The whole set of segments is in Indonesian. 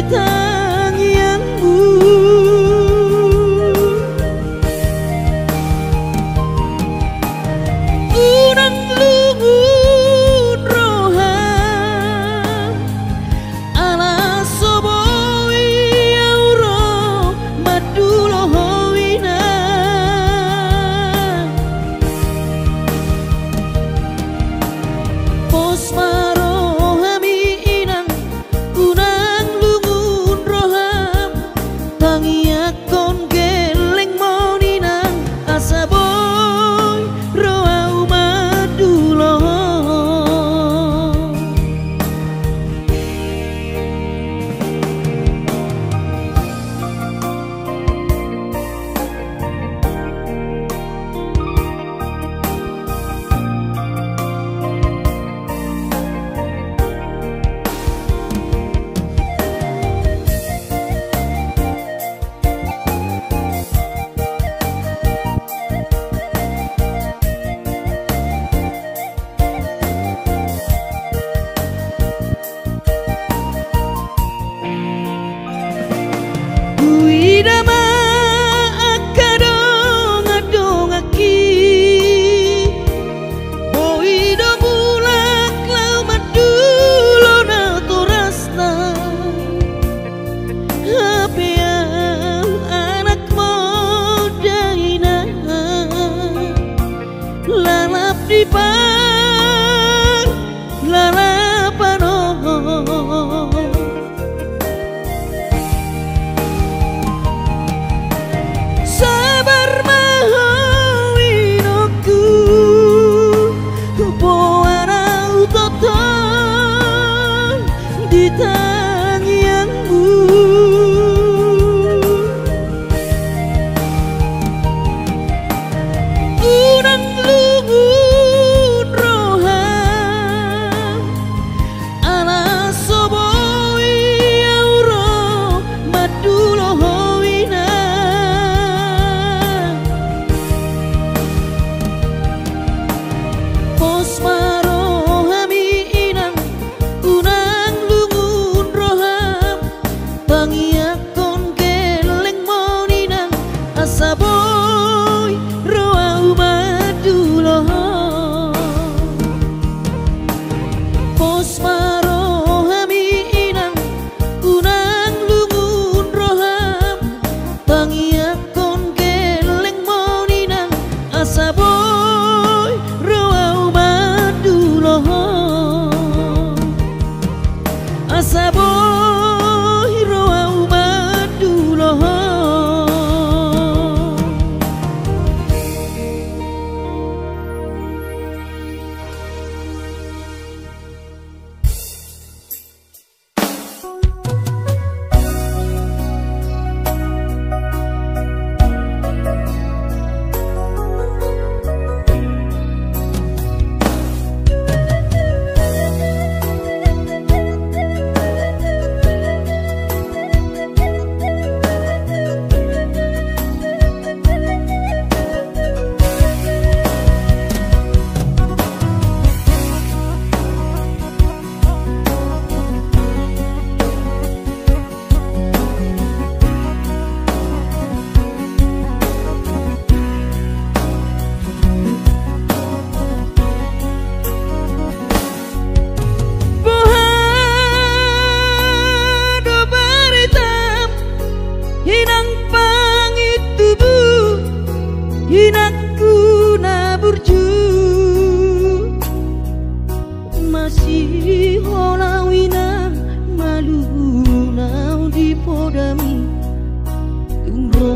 tangyanmu. Urang luhur roham ala soboi auro madulohowina. Pos marohami inang unang lungun roham pangiakon geleng moninang asaboy roau maduloh. Widama akadong adongaki boido bulak lau madulo na torasna hapea anak modaina lalap di par lalapano. Sabar mahawinoku boarau toton di tangyanmu. Urang luhur roham ala soboi auro madulohowina. Pos marohami inang unang lungun roham pangiakon geleng moninang asaboy roau maduloh. Pos marohami inang unang lungun roham pangiakon geleng moninang asaboy roau maduloh. Asaboy roau maduloh. Bohado baritam hinang pangitubu hinakku naburju masih holawinang malunau di podami tumro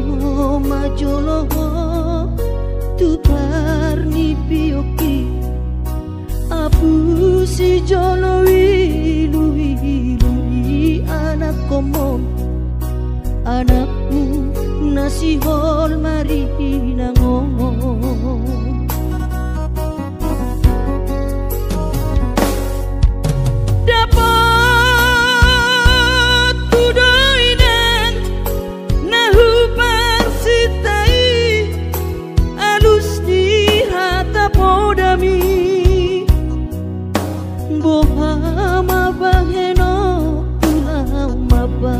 majoloho tuparni pioki apu si jolowi lui anak komon anakmu nasi hol mari nangon. Dapat tudoinan nahu parsitai alus di hata podami boha mabaheno pulau mabah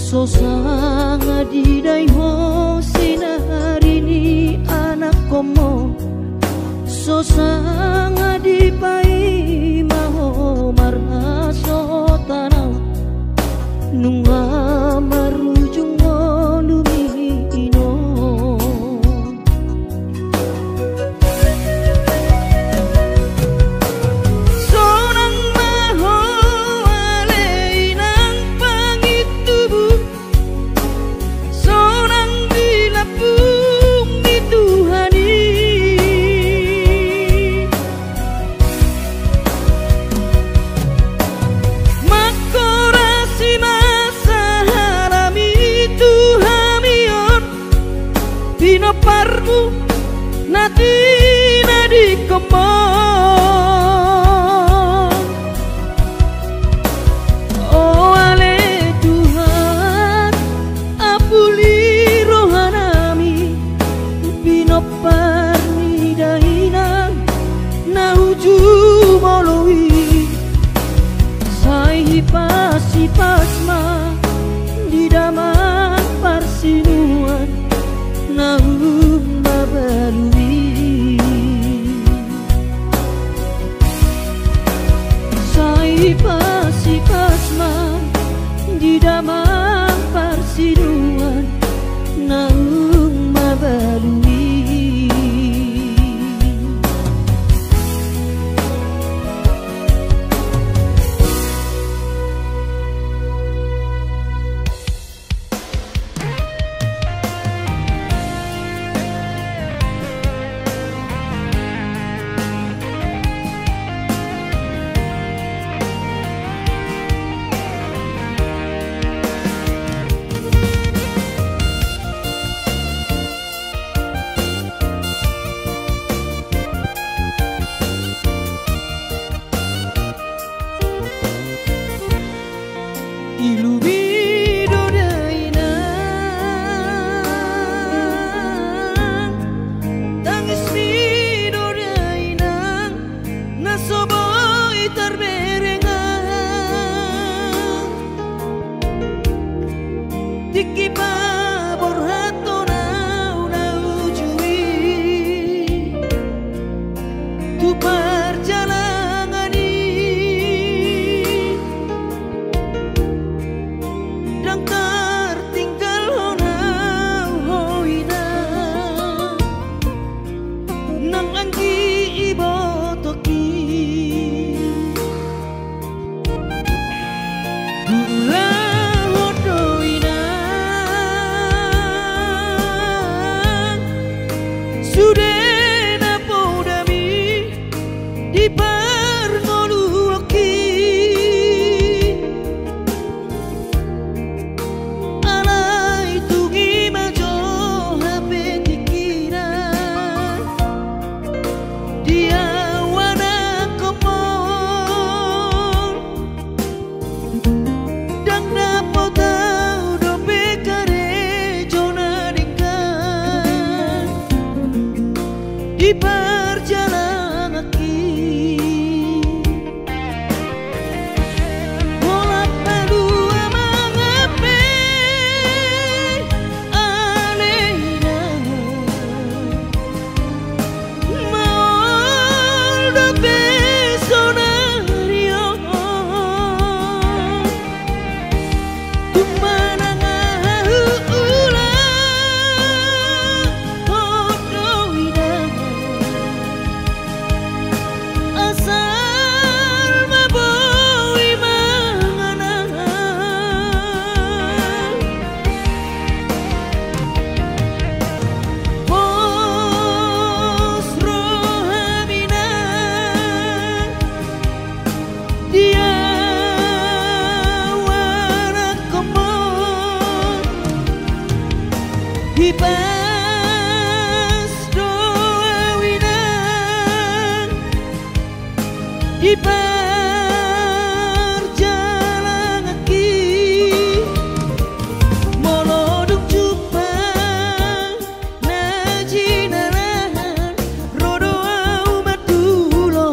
so sanga di dai ho sinarini anak komo so sanga di pai maho marna so tanau nunga marujung lumino sonang maho aleinang pangitubu sonang dilapung di Tuhani makorasi masa harami Tuhamion Pino parmu nati nadi komong oh ale Tuhan apuli rohanami Pino parni dahinang na uju moloi sai hipasi pasma di daman parsinuan na babalui sai pasi pasma di daman parsinuan na babalui Ilumido dainang tangis mido dainang nasoboi terberengang tiki babor hato na ujui tu perjalanan dan tertinggal honau hoina nang anggi ibotoki gula hodoina sudena podami di parngoluoki di perjalanan ki bola padu mangape alena mal da besonario kumana ngahu Hipas doa winang di perjalanan ki moloduk jupang najinaran rodo umat dulo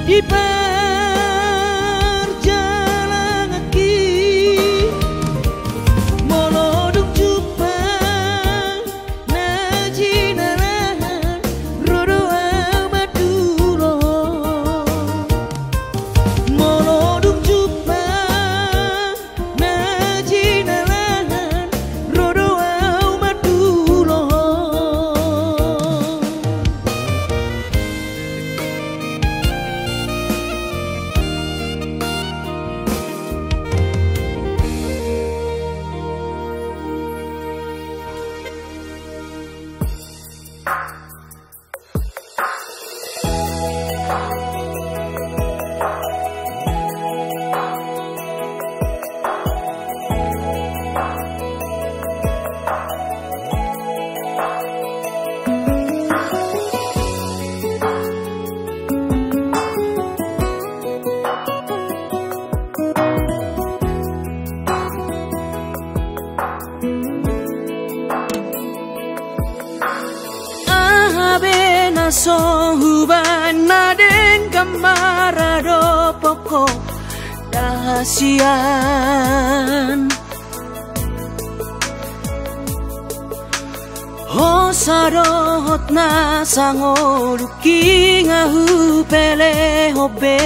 di perjalanan ki moloduk jumpa najinaran rodo amaduro moloduk jumpa najinaran rodo amaduro. Sohuban naden kamarado poko dahasian Hosarot na sangoluki ngahu pele hobe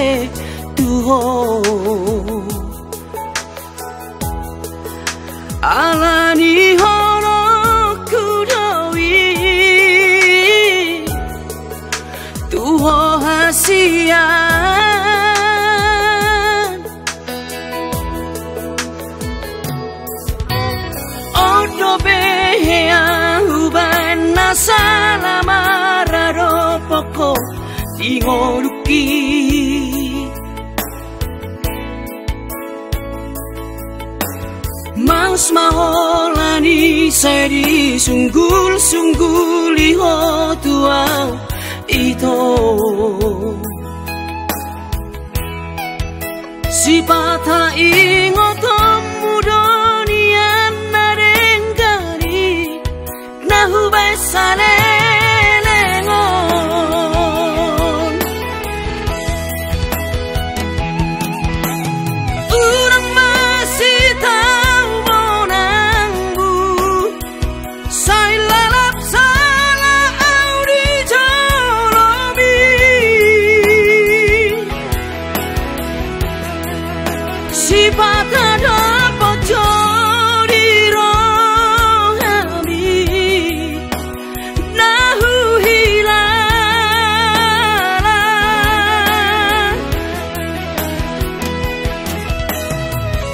tuho alani horo kudowi tuho hasian odo behea uban nasalamarado poko ingoluki Mas maholani sedi sunggul-sungguli ho tuang ito si pata ingotom mudonian narengkari nahubay salelengon urang masih tahu monangbu say lalap salah audi jolomi si pata dapat jodi rohami nahu hilala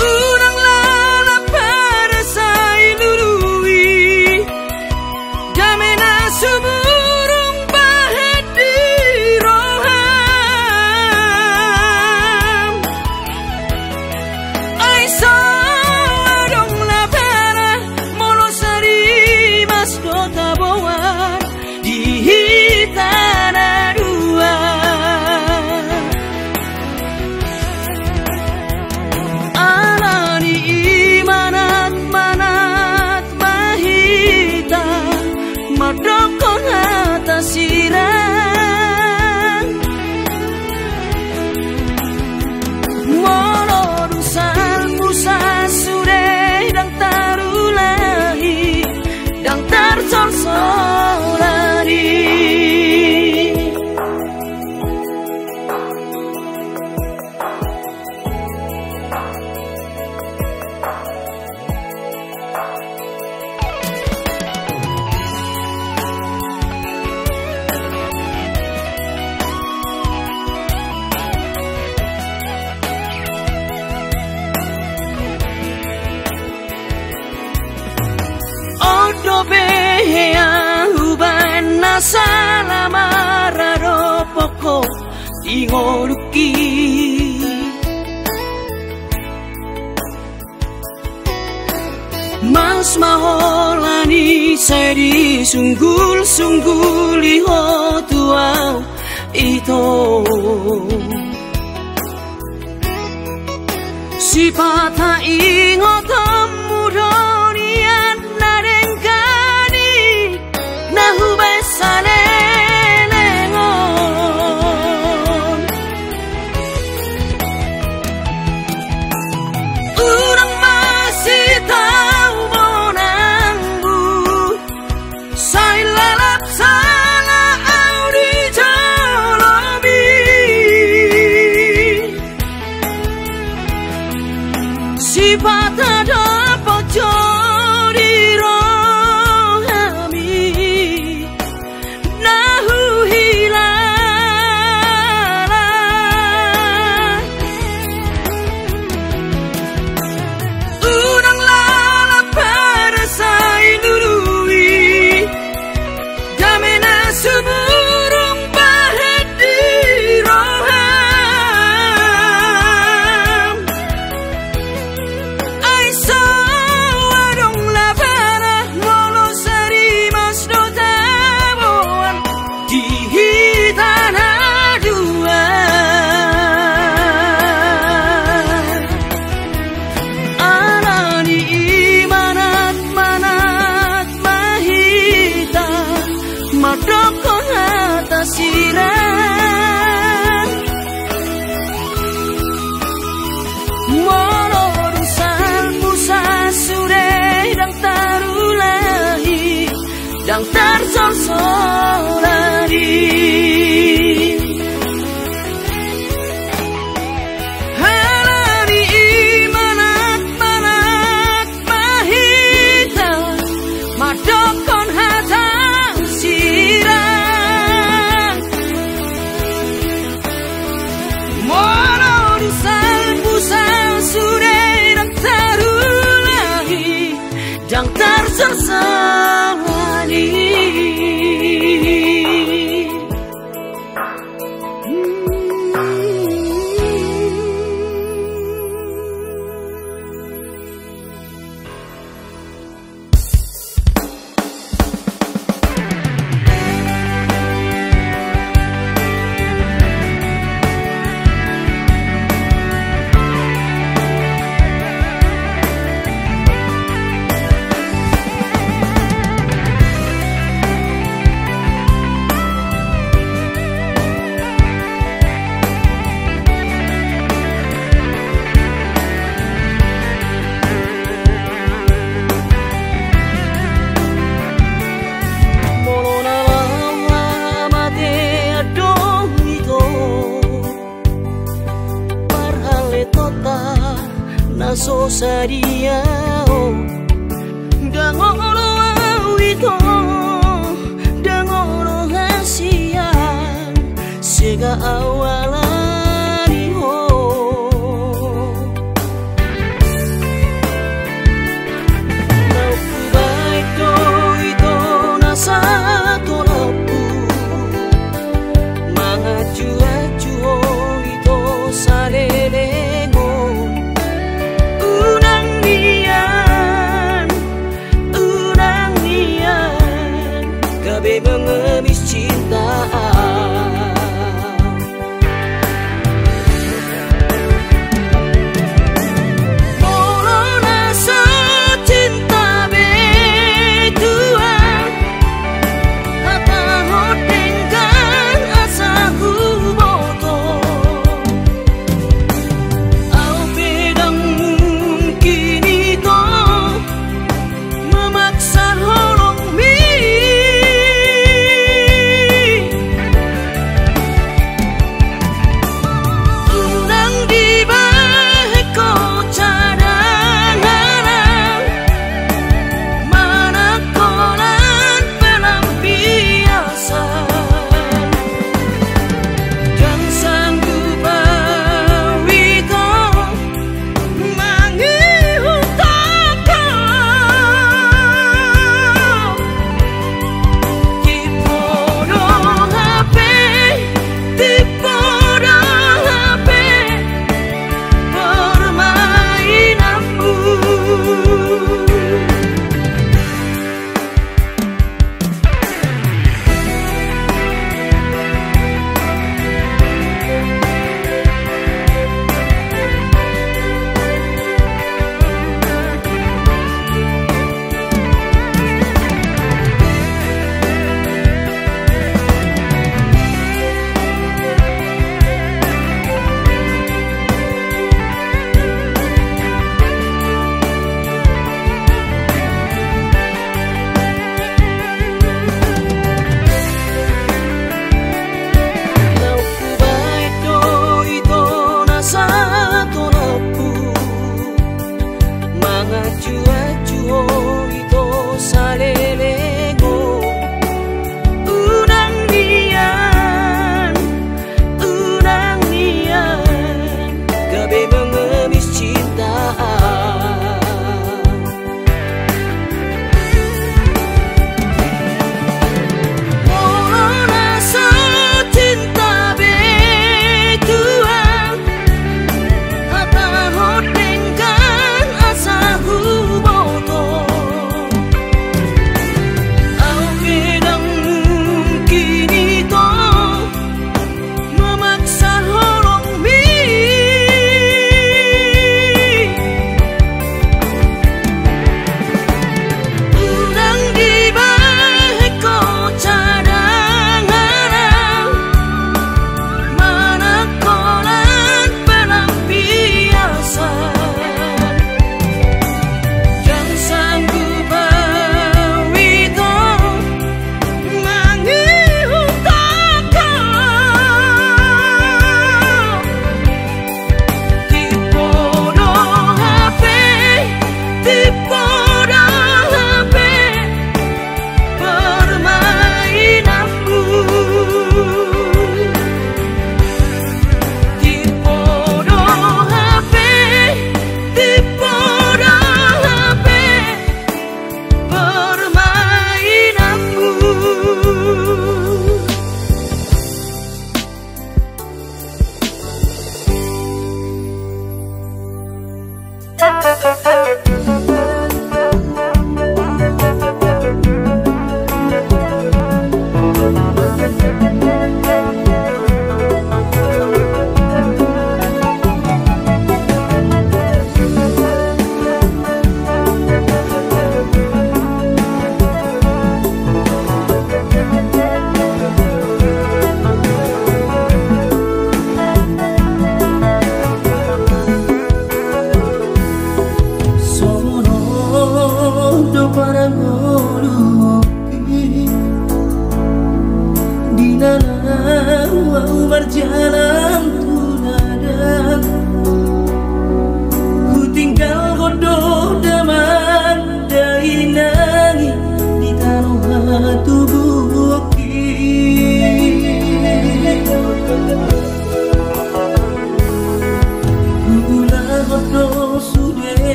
urang lalap pada say lului damena suburung bahet di roham ay sawadong lapera molosari mas dota bawar di hitana dua alani manat mahita madokon hatasiran molodusan musa sure dang tarulahi dang tarsorsolari odo behea uban nasalamarado poko ingoluki Mas maholani sedi sunggul-sungguli ho tuau ito si pata ingotom mudonian narengkani nahubay salelengon yang tersorsolari. Halani manak-manak mahita madokon hatang sirang moro disal pusal surerang tarulahi yang tersorsolari. Naso sadiao dangolo awito dangolo hasian sega awalani ho nauku baik do ito nasa tolapu mangaju-aju ito salele unang niyan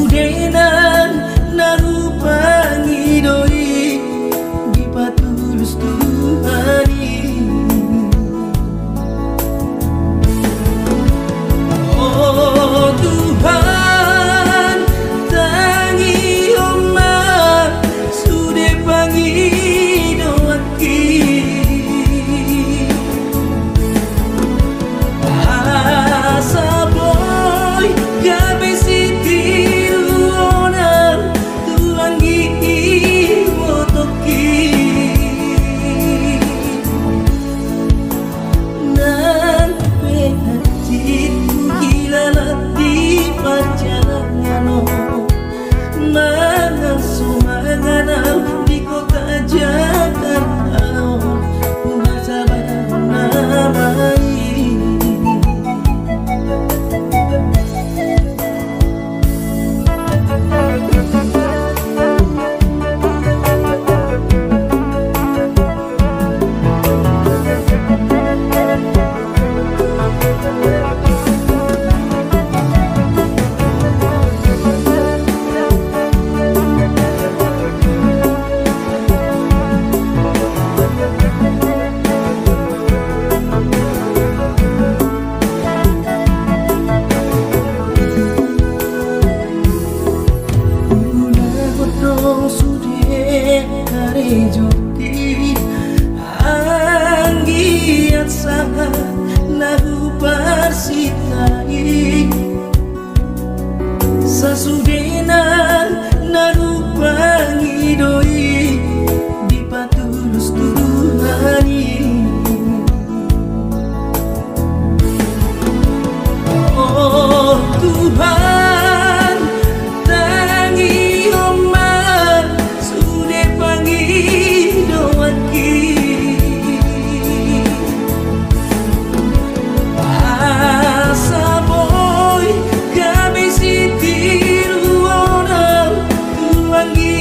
Sasudenan narupangi doi di patulus Tuhani. Oh Tuhan tangi oma sude pangi doaki asa boy gabe sitiru onar tuangi wotoki nan penatiku hilalat di perjalanan mangan sumanganam di kota Jakarta masalah namai. Anggiat sangat nahu parsitai sasudenan nahu pangidoi di patulus Tuhani. Oh Tuhan tangi oma sude pangi doaki asa boy kami sitiru ona tuangi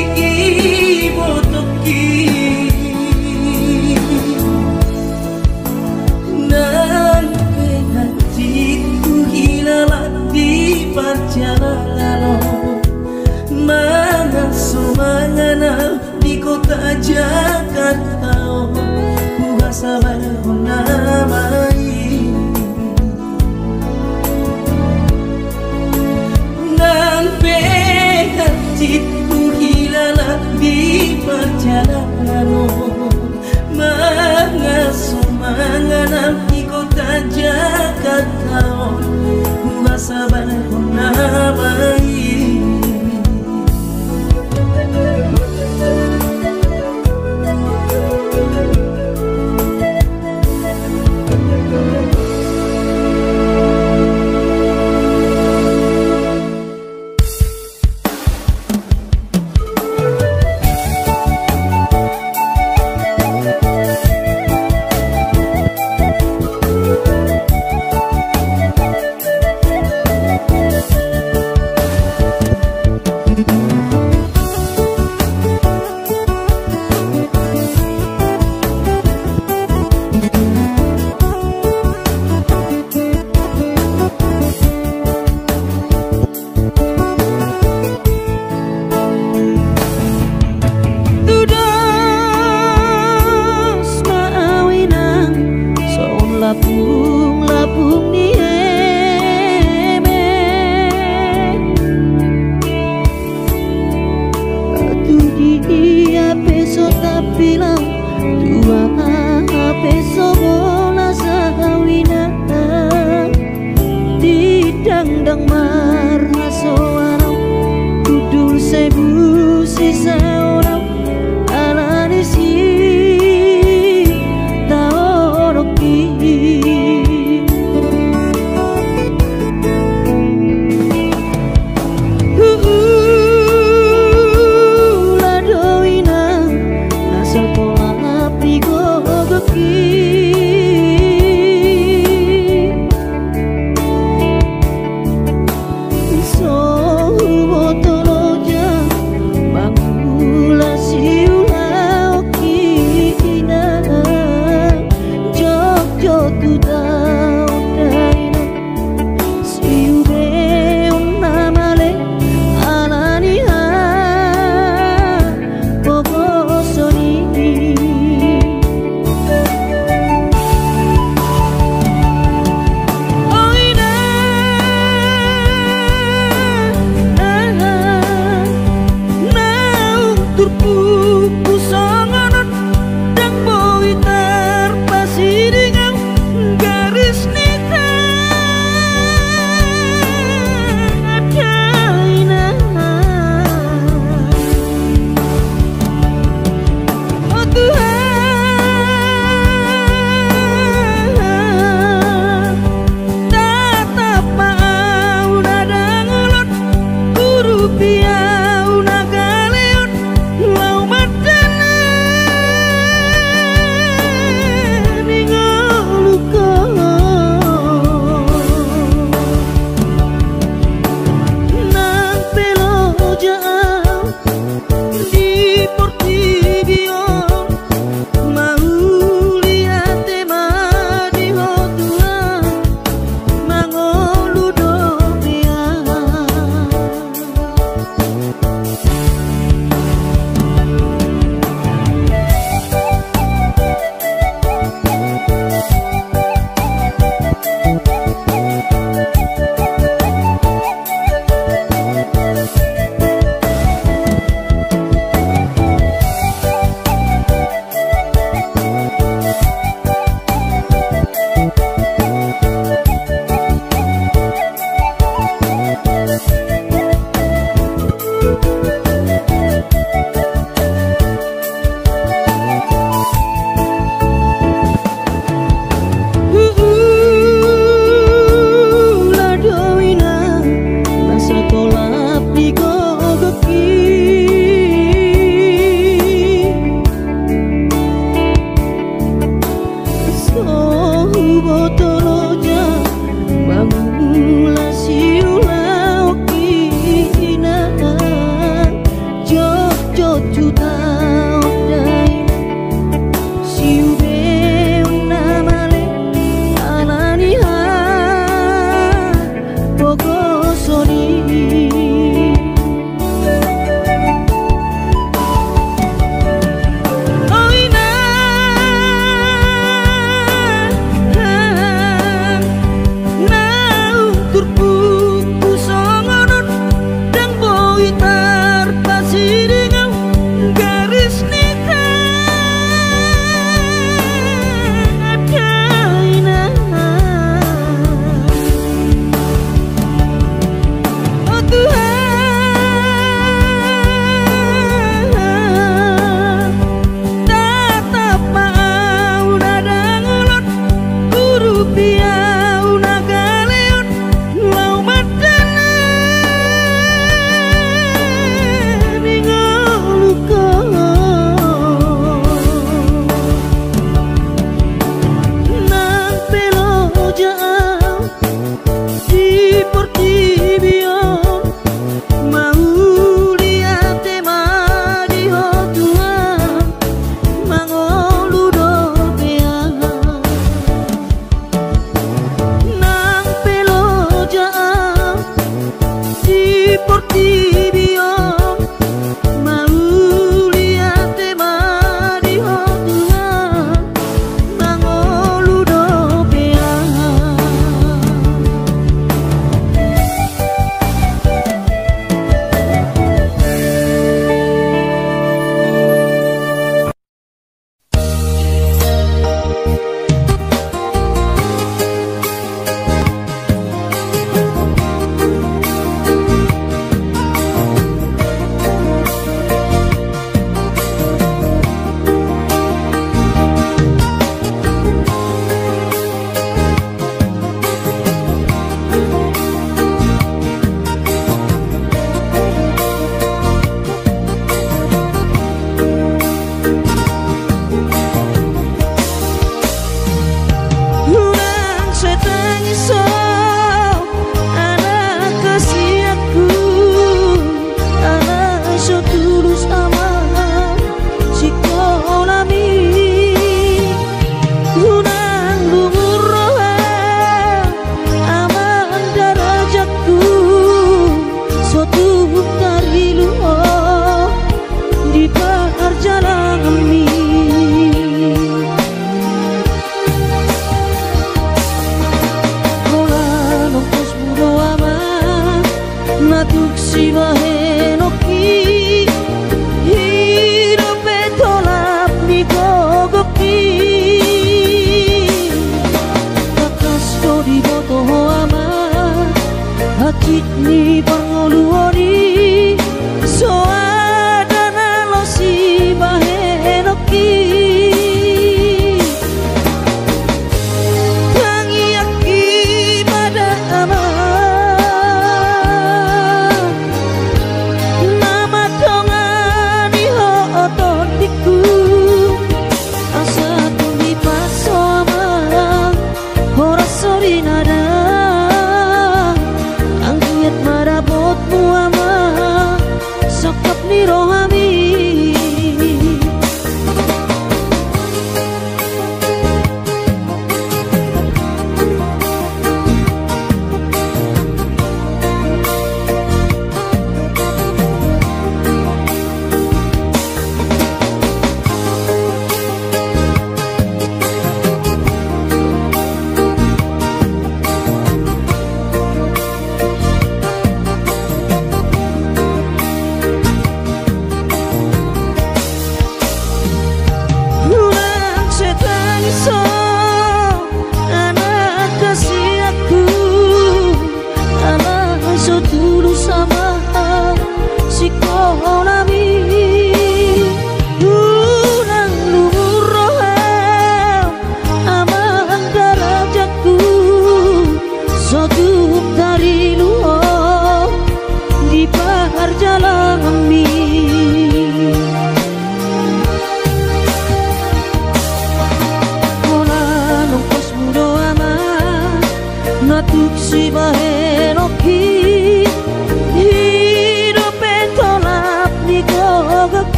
botoki nan hatiku hilalat di perjalanan mana sumanganam di kota Jakarta kuasa namai nan hatiku hilalat di perjalanan mana sumanganam di kota Jakarta kuasa namai. Labung ni eme tu dia peso tapilang tua peso bola sahawina didang-dang marha soarau kudul sebu sisa orang alani si taoroki So botoloja bangun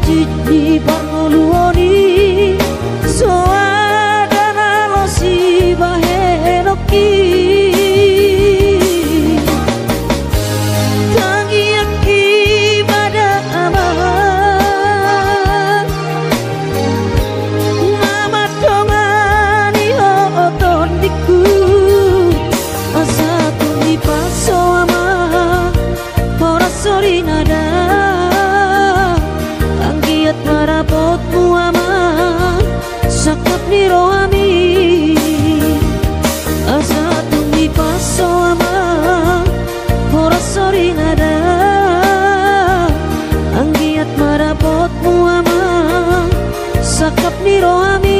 jiji pangoluoni soadana losi bahenoki tangi aki pada aman mama tongani oton diku asa tuni paso ama ora sori nada anggiat marapotmu ama sakap niro ami asa tuni paso ama ora sori nada anggiat marapotmu ama sakap niro ami.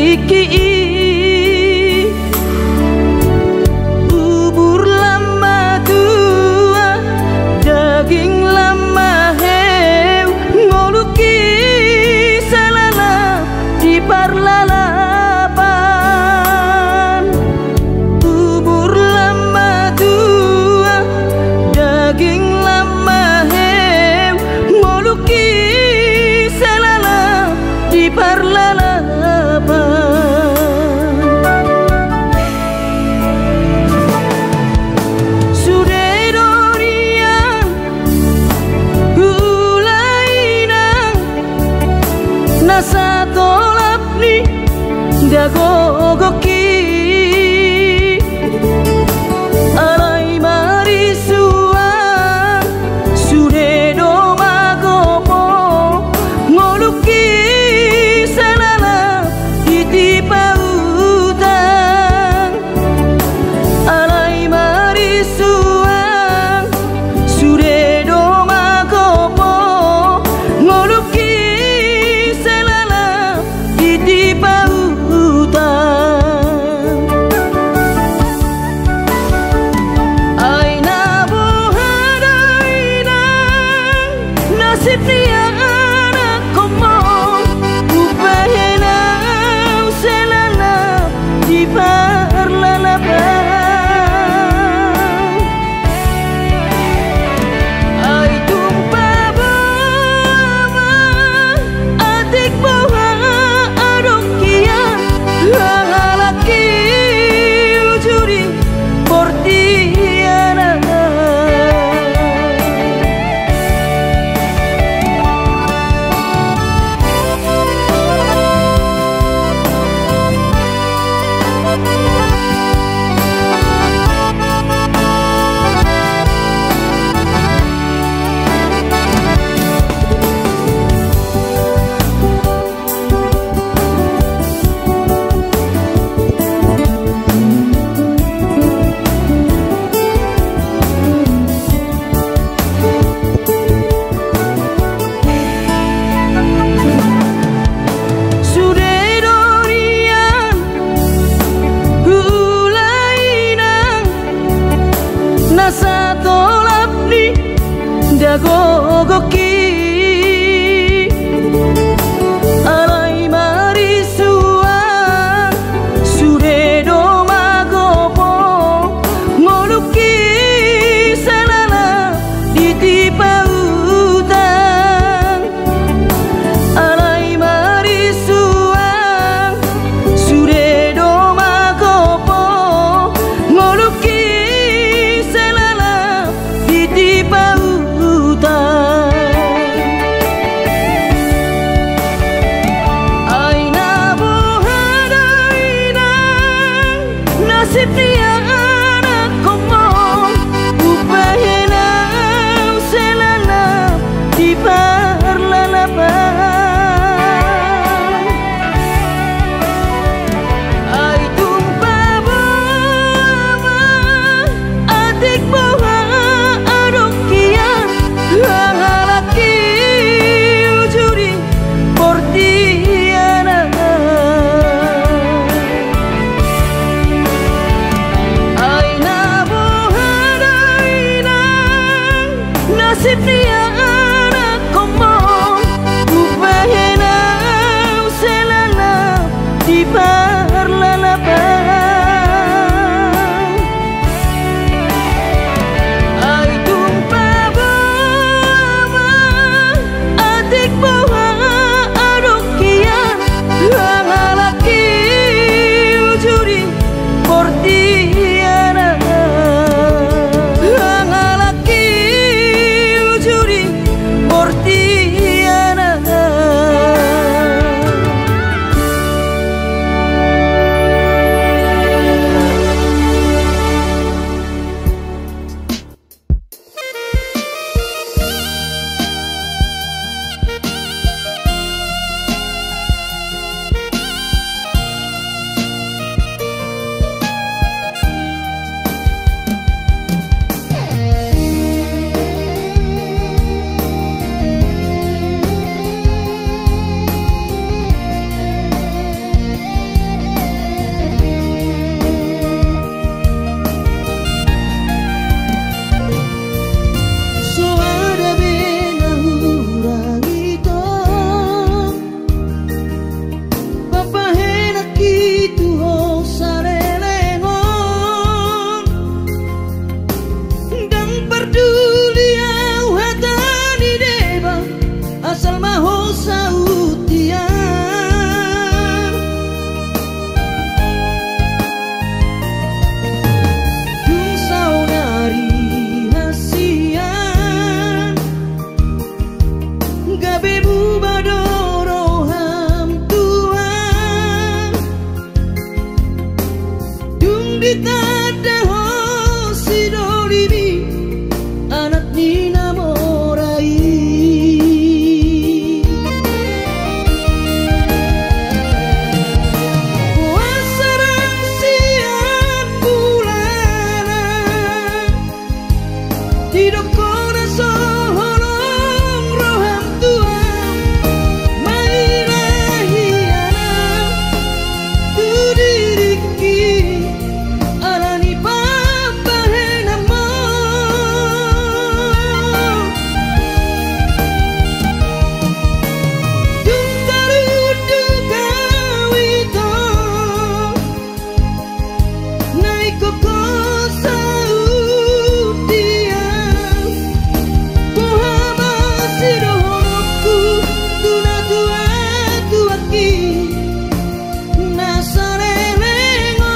iki bubur lama tua daging lama heu ngoluki salala di parlalapan bubur lama tua daging lama heu ngoluki salala di parlalapan nasa tolap ni dagogoki alai marisuang sude do magopo ngoluki salala iti pautang alai marisuang sude do magopo ngoluki di pautan aina buhadaina nasib dia anak komo upahena selala di parlalapan ai tumpah bawa adik bawa lalaki ujuri portiana nasa tolap ni dagogoki alai marisuang sude do magopo ngoluki salala di pautan alai marisuang sude do magopo ngoluki di pautan asal maho sautian dung saunari hasian gabe bubadoro ham tuan dung ditada ho sidolimi anak nina morai wasarang siang bulana tidak kona soholong roham tuan mairahiana tu diriki alani papahenamo dung tarudu kawito naiko ko sautian Muhama sirohku tuna tua tuaki nasarelengo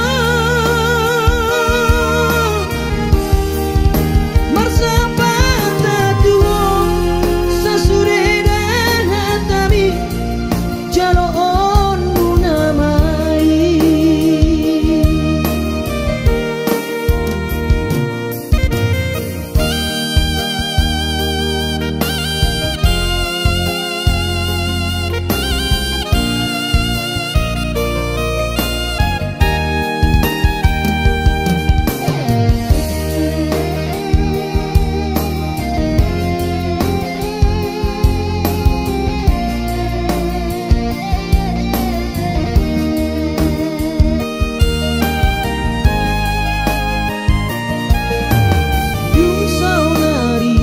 marsapata tuo sasuredan hatami jalo on munamai dung saunari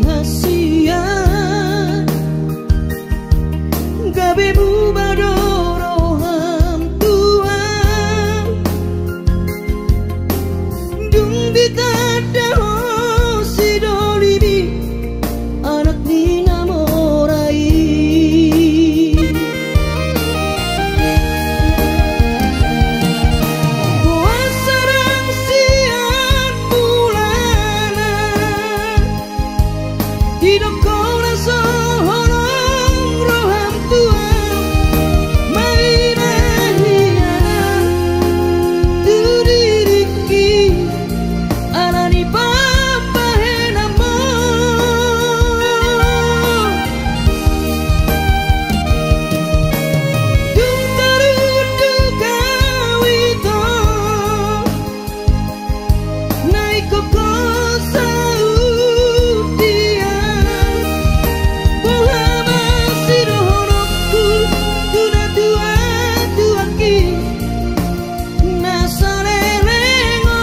hasian gabe bubadoro ham tuan dung ditada ho sidolimi anak nina morai wasarang siang bulana tidak kona soholong roham tuan mairahiana tu diriki alani papahenamo dung tarudu kawito naiko ko sautian Muhama sirohku tuna tua tuaki nasarelengo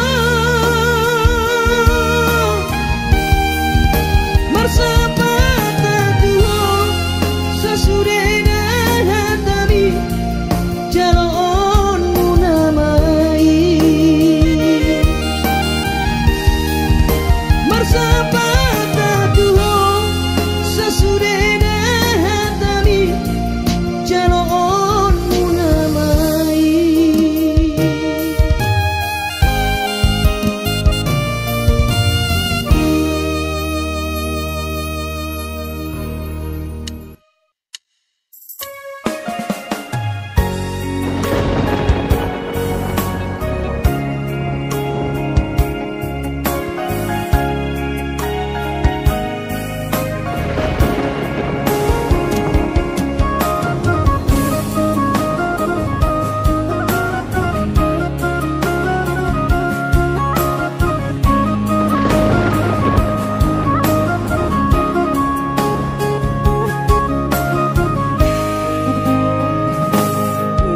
marsapata tuo sasuredan hatami jalo on munamai marsapata tuo sasuredan hatami jalo on munamai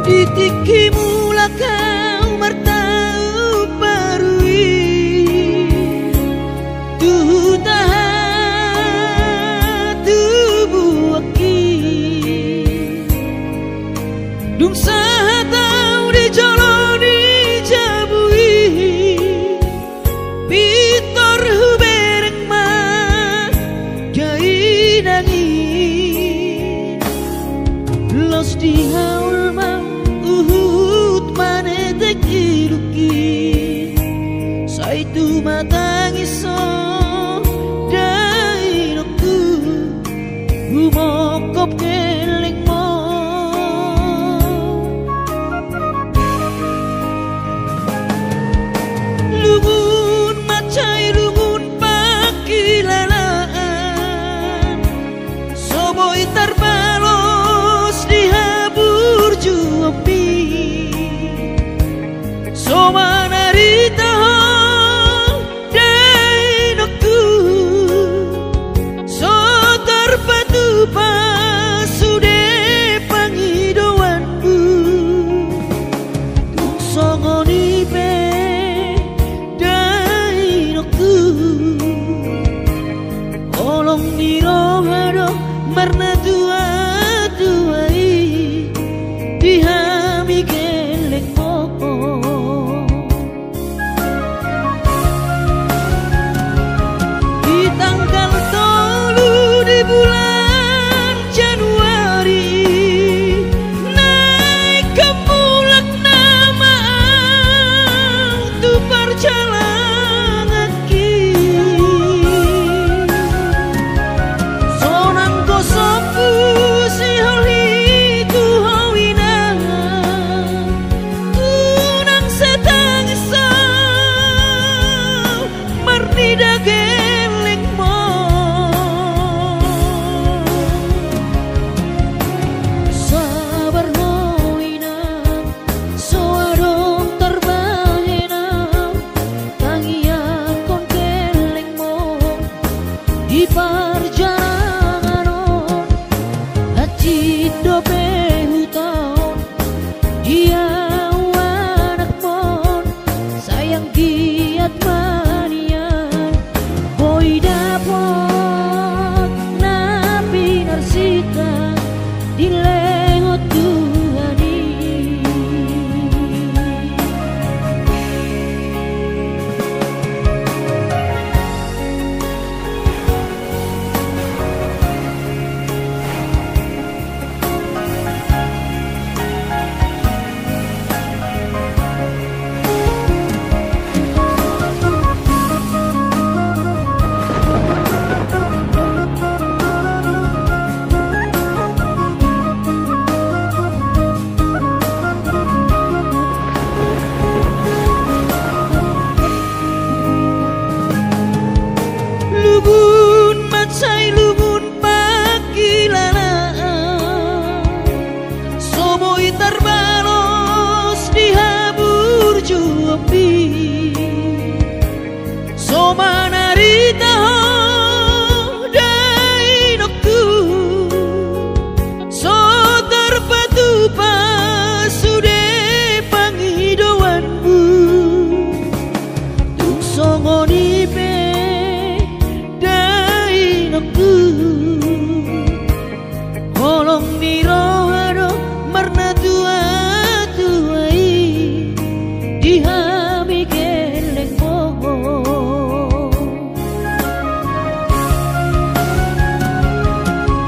Ditiki mula kau martau parui tuh tahan tubuh aki dung sahatau di joloni jabui pitor hubereng ma jai nangis Los di haul mang uhut mane tekiruki Saitu matang iso dainoku Humokop keleng mo Lungun macai lungun pakilalaan Soboi terbalos dihabur juapi Somana ritaho dainoku So terpatu pasude pangidoanku Tung songoni pe dainoku Olong nirohado marna dua-duai Dihami geleng mo Di tanggal 3 di bulan Januari Naik ke mulak nama Tu perjalanan ki Sonang kosopu si holi ku hawina Unang setang isau Marnida geleng mo Sabar hoina Soadong terbahena Tangian kon geleng mo Di perjalanan Hati dope hutau Dia anak mon Sayang giat manian Boy dapot Nabi narsita Di lengot Tuhani Lungun macai lungun pakilalaan Soboi terbalos dihabur juapi Somana ritaho dainoku So terpatu pasude pangidoanmu Tung songoni pe dainoku Holong nirohado marna dua-duai Dihami geleng mo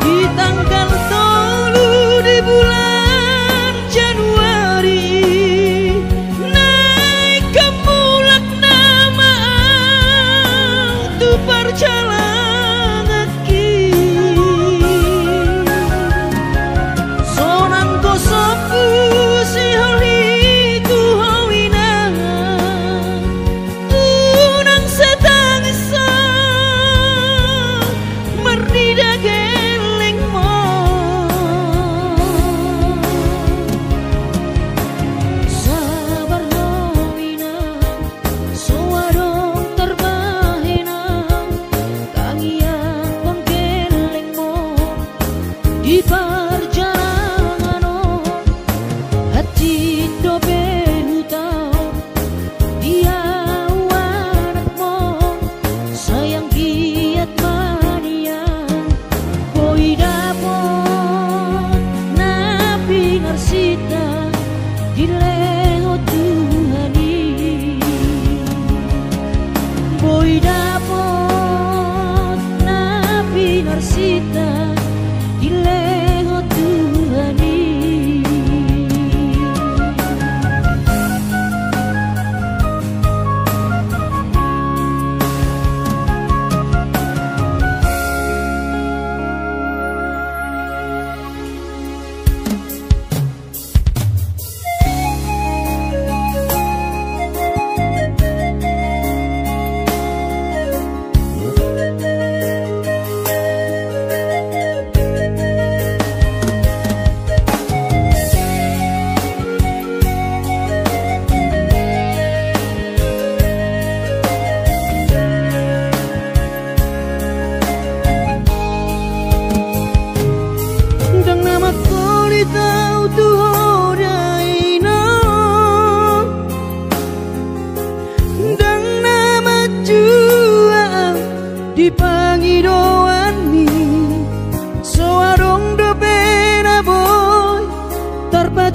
Di tanggal 3 di bulan Januari Naik ke mulak nama Tu perjalanan ki Sonang kosopu si holi ku hawina Unang setang isau Marnida geleng mo Sabar hawina Soadong terbahena Tangian kon geleng mo Di perjalanan Hati dobe hutau Dia anak mo Sayang giat manian Boy dapot Nabi narsita Di lengot Tuhani Boy dapot Nabi narsita Dile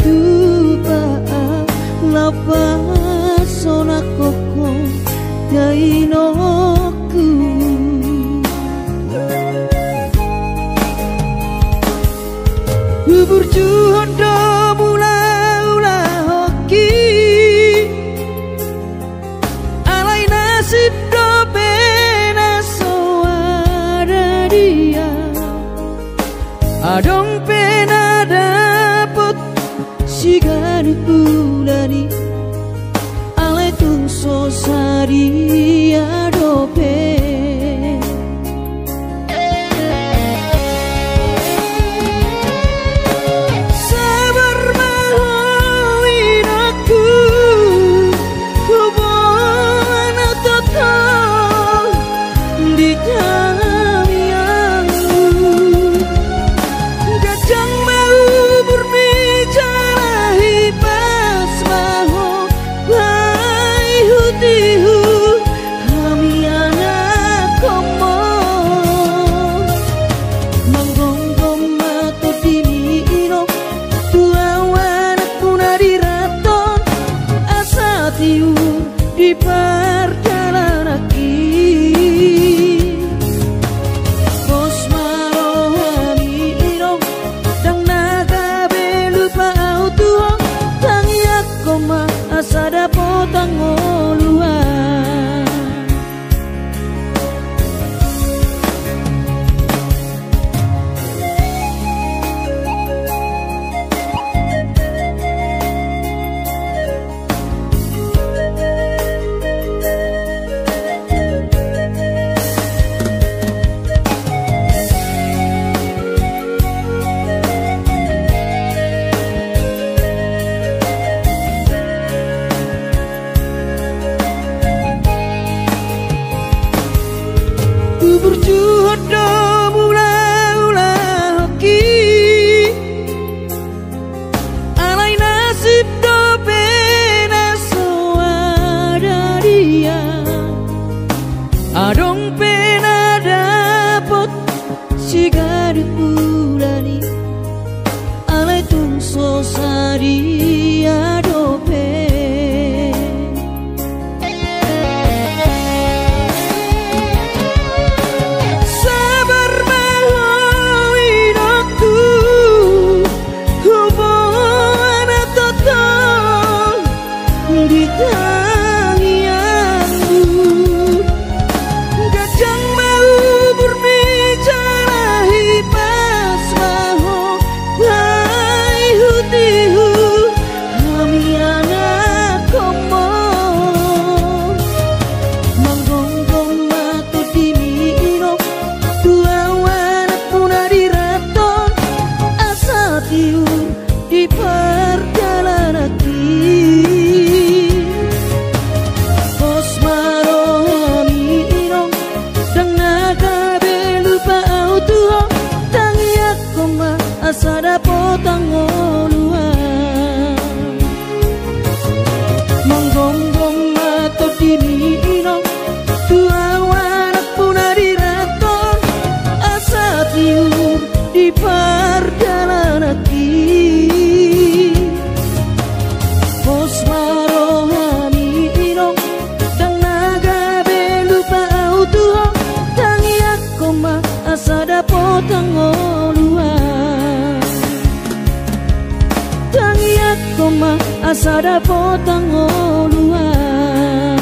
tupa lapa sona koko dainoku bubur juhondo mula-ula hoki alai nasib do pena soada dia adong pena dapet sigari bulani alai tung sosari adope di perjalanan bos marohami irong dang naga belupa autuong tangiak koma asada potang oluan berjuhodo mula-ula hoki alai nasib do pena soada dia adong pena dapot sigari bulani alai tung sosari adope di perjalanan bos marohami irong dang naga belupa autuong tangiak koma asada potang oluan manggonggong mato dini irong tua wanak puna diraton asa tiur di perjalanan bos marohami irong dang naga belupa autuong tangiak koma asada potang oluan tangiak koma asada potang oluan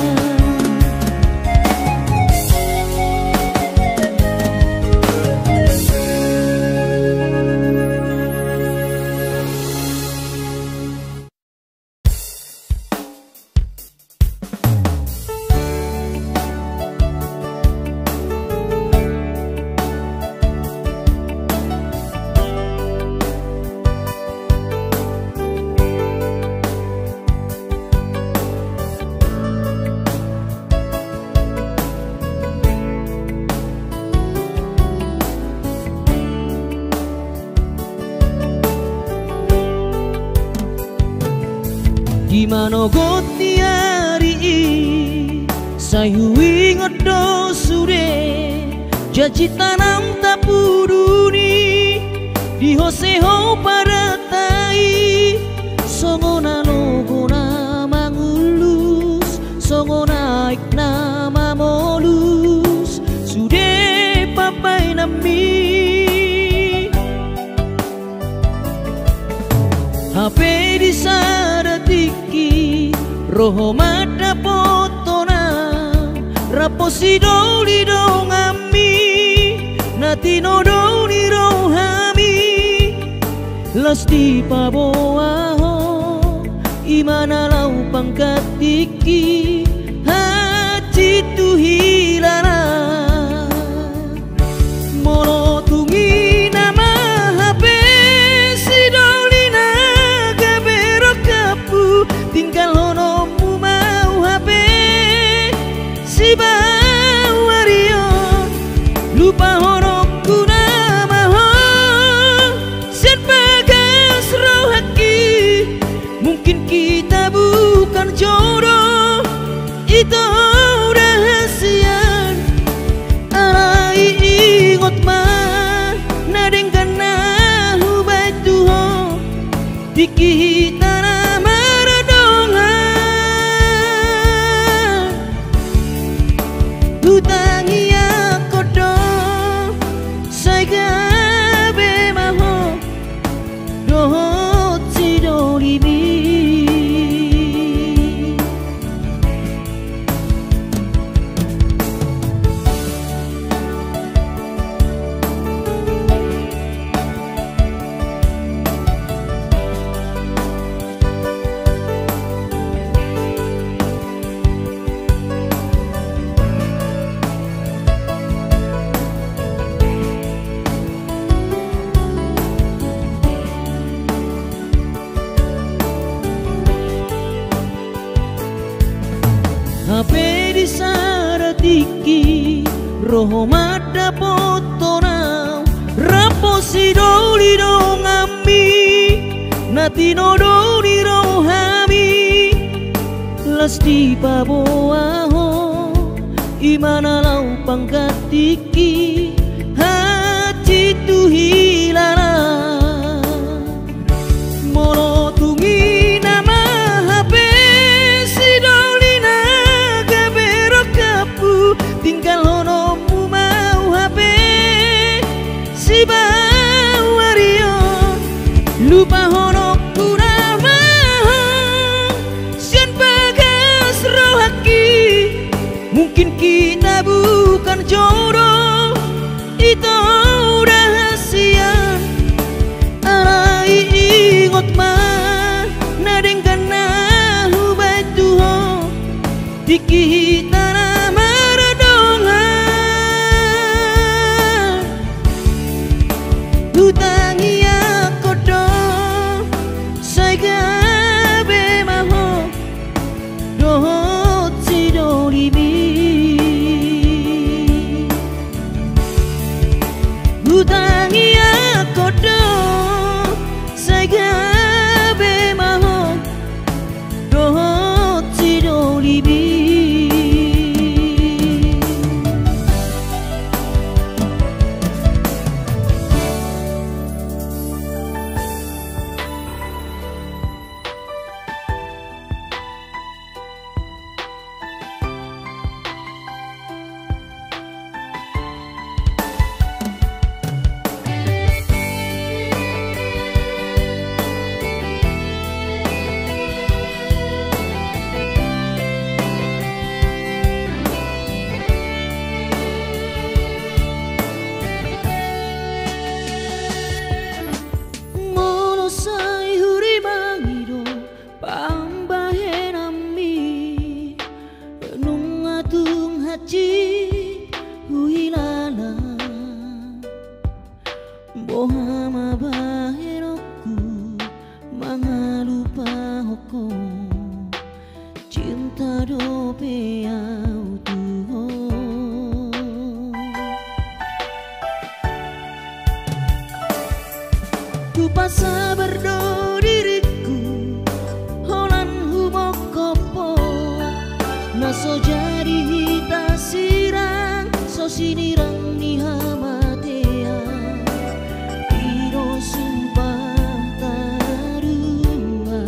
di mano goti ari sayui ngodo sure jaji tanam tapuduni di hoseho paratai songo na logo na mangulus, songo naik na mamolus, sudah papai nami. HP di sadatiki, roho mata potona, raposi doli dongami, natino doli rohami, lasti paboaho, imana lau pangkatiki, hati tu hilala, molo tungi nama HP si doli naga berokapu, tinggal honomu mau HP si bawario, lupa honokku nama ho, sen bagas rohaki, mungkin kita bukan jodoh, itu rahasian. Arai ingot mah nadengkan nahu batuho, dikita nama radongan, hutangi aku dong, saya bemaho, dohot si dolibi. HP di sadatiki, roho mata potona, raposi doli dongami, natino doli rohami, lasti paboaho, imana lau pangkatiki, hati tu hilala, molo tungi nama HP si doli naga berokapu, tinggal honomu mau HP si bawario, lupa honokku nama ho, sen bagas rohaki, mungkin kita bukan jodoh, itu rahasian. Arai ingot mah nadengkan nahu batuho, dikita nama radongan, hutangi aku dong, saya bemaho, dohot si dolibi, hutangi aku dong, saya bemaho, dohot si dolibi. Bohama baheroku mangalupa hoko, cinta dope autuho, ku pasa berdo diriku holan humokopo, naso jadi hita sirang so sinirang ni hamatea, iro sumpah tarua,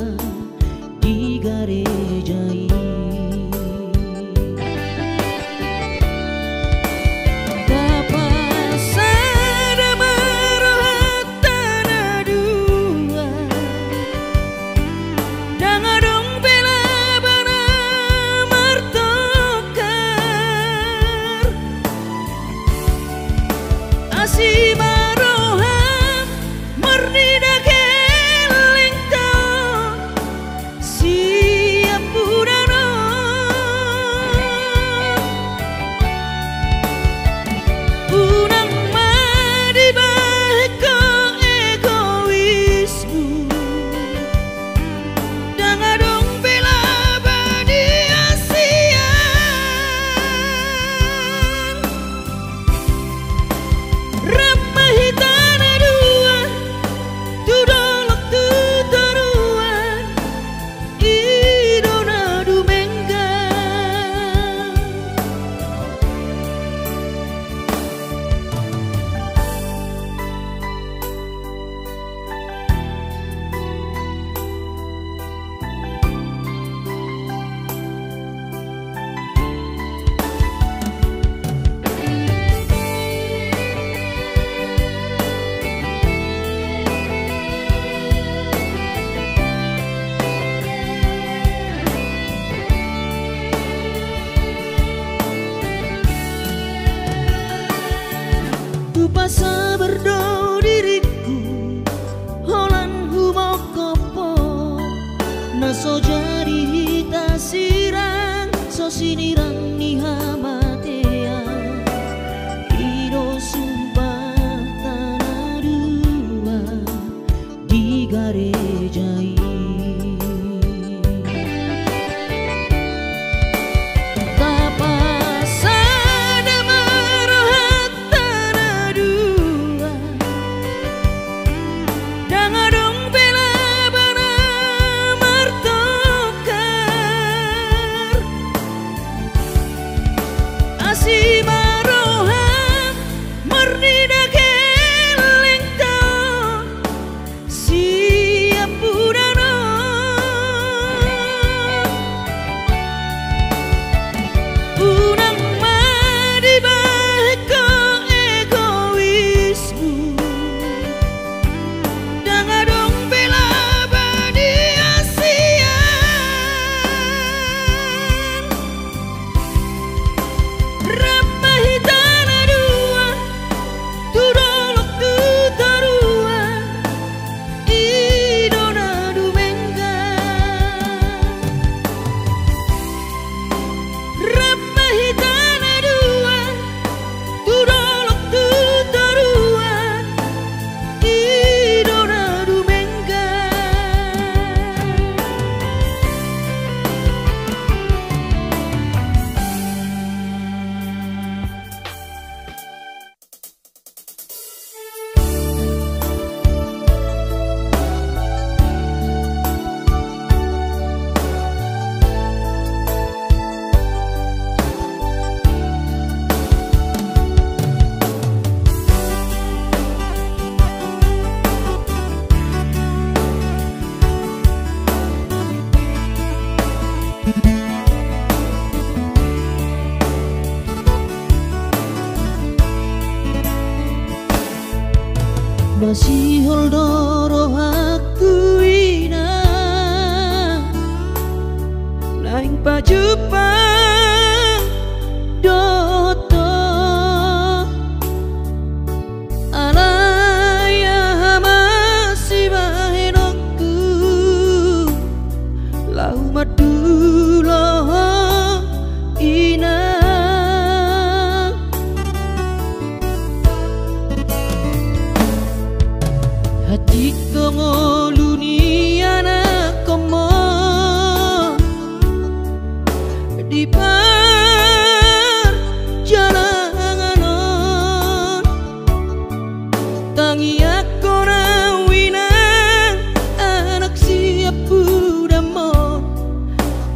sinirang ni hamatea iro sumpah tanah dua di garejai tapasada marohat tanah dua dangadong bela bana martokar asih marohat murni dageleng tau siap budana unang madibah ko egoismu dangadong bela bani asian ramai tanah dua tudolok tutarua idona dumengga ramai tanah dua tudolok tutarua idona dumengga masih holdoro aku ina naing pajupang doto alaya masih bahenokku lau madulo ina hati kongoluni anak komo di perjalanan tangi aku nawinang anak siap budamo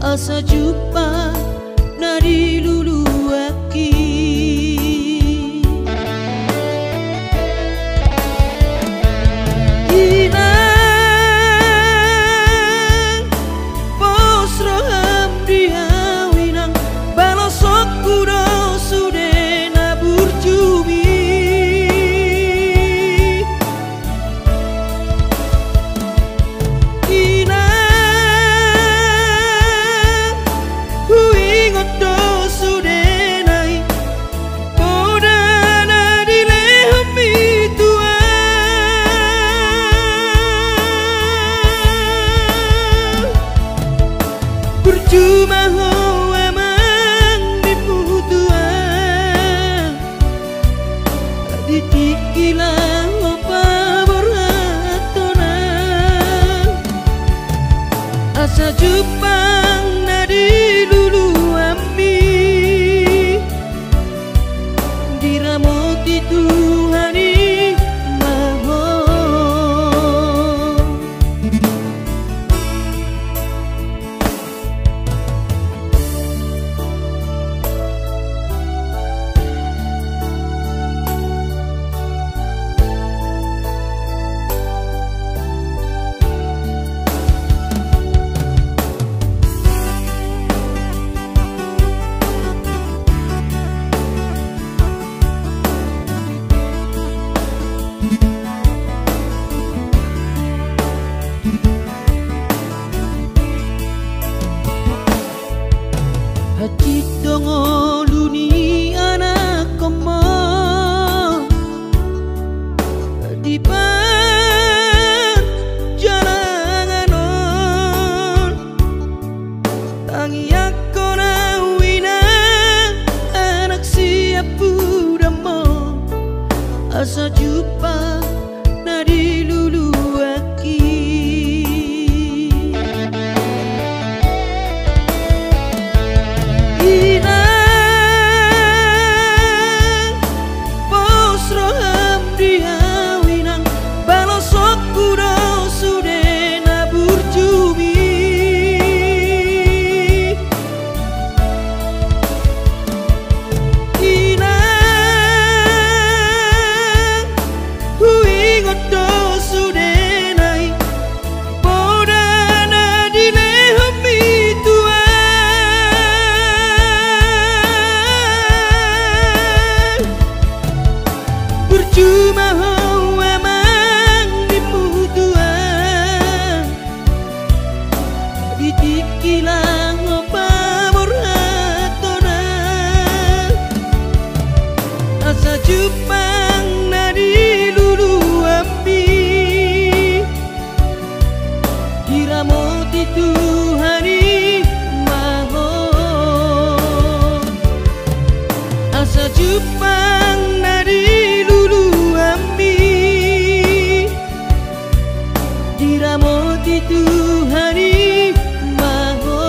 asa jumpa nadi lulu aki inang pos roham dia winang balosok kudo sudena burjumi inang huingot do sudenai podana dilehmi tua percuma ho emang diputuan ditikilah opa boratonan asa jupang nadi lulu ami diramoti Tuhani maho asa jumpa nadi lulu aki inang pos roham diawinang balosok kudo sudena burjumi Percuma hawa mang dimutuan ditikilang pamor hatona asa jupang nadi lulu api diramoti Tuhani maho asa jupang nadi diramoti Tuhani maho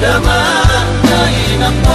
Damang na inang